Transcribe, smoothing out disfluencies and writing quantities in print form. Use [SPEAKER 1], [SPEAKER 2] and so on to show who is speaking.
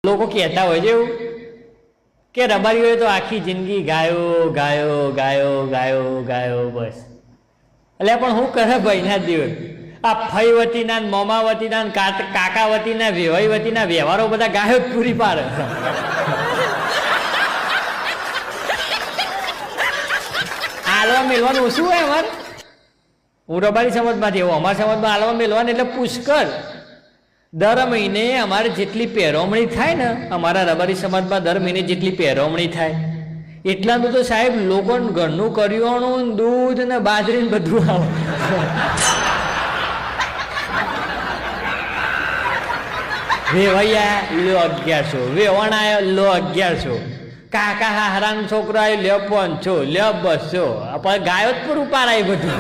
[SPEAKER 1] લોકો કહેતા હોય છે એવું કે રબારીઓએ તો આખી જિંદગી ગાયો ગાયો ગાયો ગાયો ગાયો બસ. એટલે પણ હું કરે ભાઈના દિવસ આ ફઈ વતીના મોમા વતીના કાકા વતીના વેવાઈ વતીના વ્યવહારો બધા ગાયો જ પૂરી પાડે. આલવા મેળવાનું ઓછું હોય અમારે. હું રબારી સમાજમાંથી એવું અમારા સમાજમાં આલવા મેળવાનું એટલે પુષ્કળ. દર મહિને અમારે જેટલી પહેરવણી થાય ને અમારા રબારી સમાજમાં દર મહિને જેટલી પહેરવણી થાય એટલાનું તો સાહેબ લોકોને ઘરનું કરિયાણું દૂધ ને બાજરી ને બધું આવે. વેવૈયા લો 1100, વેવણ લો 1100, કાકા હારાનો છોકરો આવ્યો લ્યો 500, લ્યો 200. ગાયો જ પૂરું પાડાય બધું.